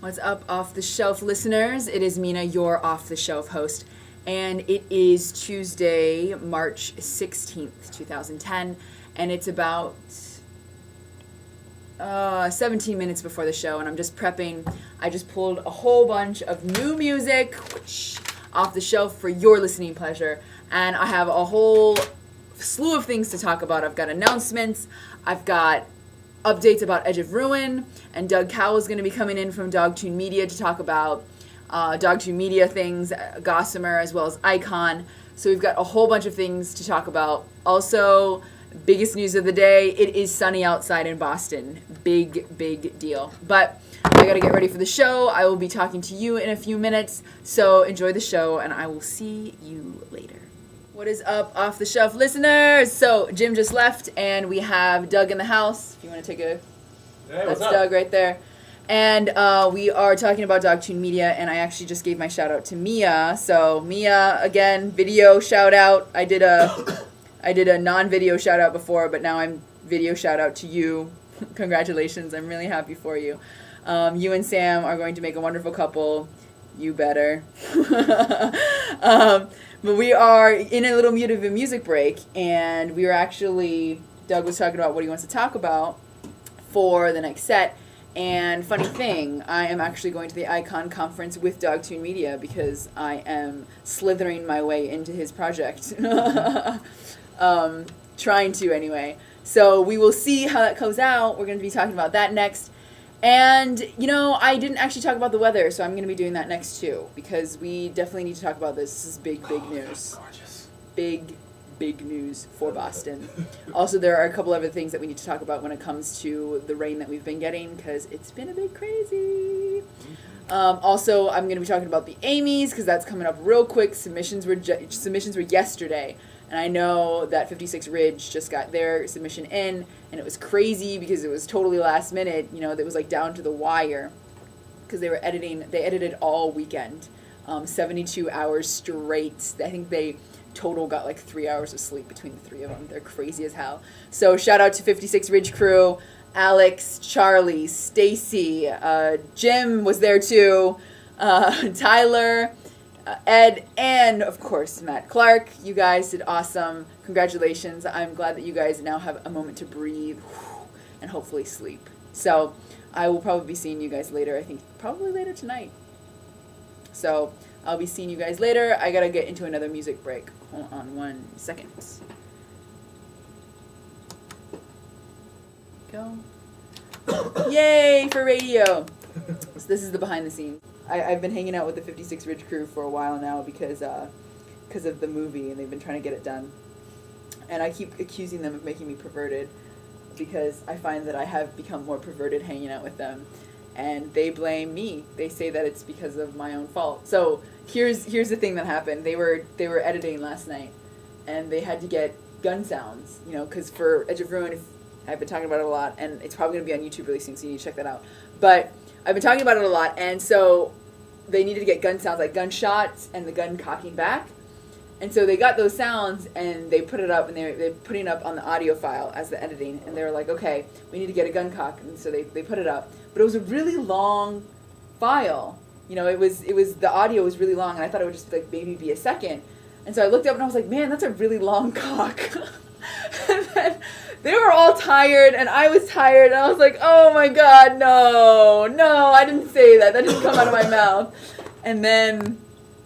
What's up, Off the Shelf listeners? It is Mina, your Off the Shelf host, and it is Tuesday, March 16th, 2010, and it's about 17 minutes before the show, and I'm just prepping. I just pulled a whole bunch of new music off the shelf for your listening pleasure, and I have a whole slew of things to talk about. I've got announcements, I've got updates about Edge of Ruin, and Doug Cowell is going to be coming in from Dogtune Media to talk about Dogtune Media things, Gossamer, as well as Icon. So we've got a whole bunch of things to talk about. Also, biggest news of the day, it is sunny outside in Boston. Big deal. But I got to get ready for the show. I will be talking to you in a few minutes. So enjoy the show, and I will see you later. What is up, Off the Shelf listeners? So Jim just left, and we have Doug in the house. If you want to take a... Hey, that's Doug right there. And we are talking about Dogtune Media, and I actually just gave my shout-out to Mia. So Mia, again, video shout-out. I did a non-video shout-out before, but now I'm video shout-out to you. Congratulations. I'm really happy for you. You and Sam are going to make a wonderful couple. You better. But we are in a little bit of a music break, and we were actually, Doug was talking about what he wants to talk about for the next set. And funny thing, I am actually going to the Icon conference with Dogtune Media because I am slithering my way into his project. Trying to anyway. So we will see how that goes out. We're going to be talking about that next. And, you know, I didn't actually talk about the weather, so I'm going to be doing that next too, because we definitely need to talk about this. This is big news. Gorgeous. Big news for Boston. Also, there are a couple other things that we need to talk about when it comes to the rain that we've been getting, because it's been a bit crazy. Also, I'm going to be talking about the Amy's, because that's coming up real quick. Submissions were yesterday. And I know that 56 Ridge just got their submission in, and it was crazy because it was totally last minute. You know, it was like down to the wire because they edited all weekend, 72 hours straight. I think they total got like 3 hours of sleep between the three of them. They're crazy as hell. So shout out to 56 Ridge crew, Alex, Charlie, Stacy, Jim was there too, Tyler, Ed, and of course Matt Clark. You guys did awesome. Congratulations. I'm glad that you guys now have a moment to breathe and hopefully sleep. So I will probably be seeing you guys later. I think probably later tonight. So I'll be seeing you guys later. I gotta get into another music break. Hold on 1 second. Go. Yay for radio. So this is the behind the scenes. I've been hanging out with the 56 Ridge crew for a while now because of the movie, and they've been trying to get it done. And I keep accusing them of making me perverted because I find that I have become more perverted hanging out with them. And they blame me. They say that it's because of my own fault. So here's the thing that happened. They were editing last night, and they had to get gun sounds, you know, because for Edge of Ruin, I've been talking about it a lot, and it's probably going to be on YouTube really soon, so you need to check that out. But I've been talking about it a lot, and so they needed to get gun sounds, like gunshots and the gun cocking back. And so they got those sounds, and they put it up, and they're putting it up on the audio file as the editing. And they were like, okay, we need to get a gun cock. And so they put it up. But it was a really long file. You know, it was the audio was really long, and I thought it would just like maybe be a second. And so I looked up, and I was like, man, that's a really long cock. And then they were all tired, and I was tired, and I was like, oh my God, no, I didn't say that. That didn't come out of my mouth. And then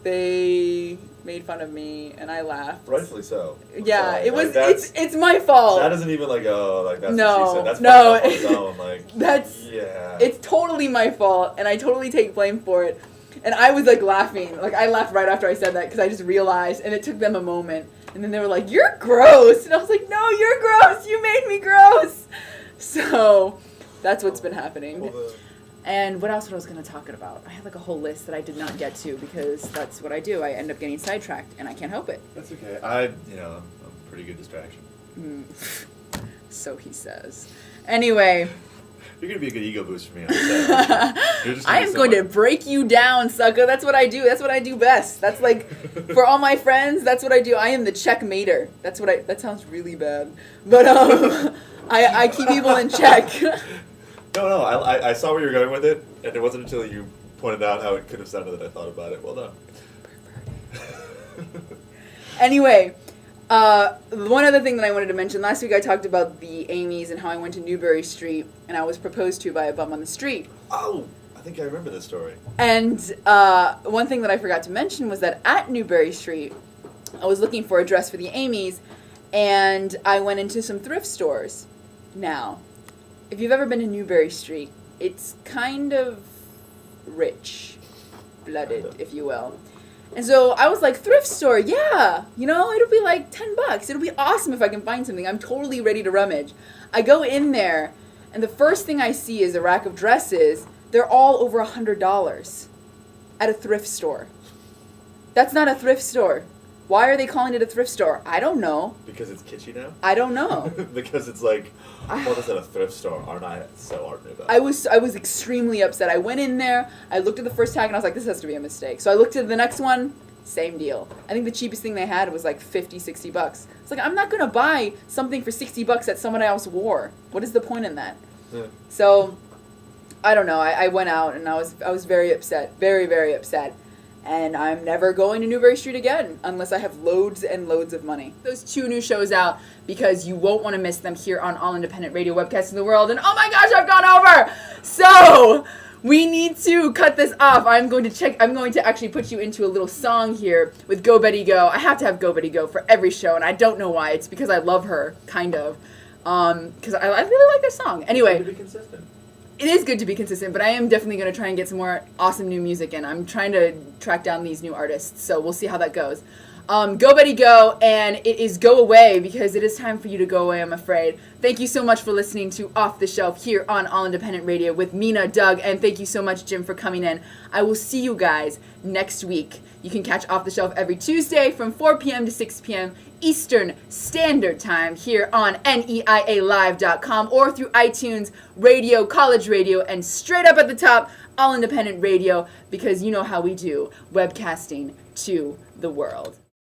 they made fun of me, and I laughed. Rightfully so. Yeah, sorry. it was. Like, it's my fault. That isn't even like that's no, what she said. That's no. on its own. Like That's yeah. It's totally my fault, and I totally take blame for it. And I was like laughing, like I laughed right after I said that because I just realized, and it took them a moment. And then they were like, "You're gross," and I was like, "No, you're gross. You made me gross." So that's what's been happening. And what else was I going to talk about? I had like a whole list that I did not get to because that's what I do. I end up getting sidetracked, and I can't help it. That's okay. I'm a pretty good distraction. So he says. Anyway. You're going to be a good ego boost for me on set. I am going to break you down, sucker. That's what I do. That's what I do best. That's like, for all my friends, that's what I do. I am the checkmater. That sounds really bad. But I keep people in check. No, I saw where you were going with it, And it wasn't until you pointed out how it could have sounded that I thought about it. Well done. Anyway, one other thing that I wanted to mention. Last week I talked about the Amy's and how I went to Newbury Street and I was proposed to by a bum on the street. Oh, I think I remember this story. And one thing that I forgot to mention was that at Newbury Street, I was looking for a dress for the Amy's, and I went into some thrift stores. Now, if you've ever been to Newbury Street, it's kind of rich-blooded, Kind of. if you will. And so I was like, thrift store, yeah, you know, it'll be like $10. It'll be awesome if I can find something. I'm totally ready to rummage. I go in there, and the first thing I see is a rack of dresses. They're all over $100 at a thrift store. That's not a thrift store. Why are they calling it a thrift store? I don't know. Because it's kitschy now? I don't know. Because it's like, well, this at a thrift store. Aren't I so Art Nouveau? I was extremely upset. I went in there, I looked at the first tag, and I was like, this has to be a mistake. So I looked at the next one, same deal. I think the cheapest thing they had was like $50, $60. It's like, I'm not going to buy something for $60 that someone else wore. What is the point in that? Yeah. So, I don't know. I went out, and I was very upset. Very, very upset. And I'm never going to Newbury Street again unless I have loads and loads of money. Those 2 new shows out because you won't want to miss them here on All Independent Radio, Webcasting the World. And oh my gosh, I've gone over! So, we need to cut this off. I'm going to actually put you into a little song here with Go Betty Go. I have to have Go Betty Go for every show, and I don't know why. It's because I love her, kind of. Because I really like this song. Anyway. To be consistent. It is good to be consistent, but I am definitely going to try and get some more awesome new music in. I'm trying to track down these new artists, so we'll see how that goes. Go Betty Go, and it is go away because it is time for you to go away, I'm afraid. Thank you so much for listening to Off the Shelf here on All Independent Radio with Mina, Doug, and thank you so much, Jim, for coming in. I will see you guys next week. You can catch Off the Shelf every Tuesday from 4 p.m. to 6 p.m. Eastern Standard Time here on NEIALive.com or through iTunes, Radio, College Radio, and straight up at the top, All Independent Radio, because you know how we do, webcasting to the world.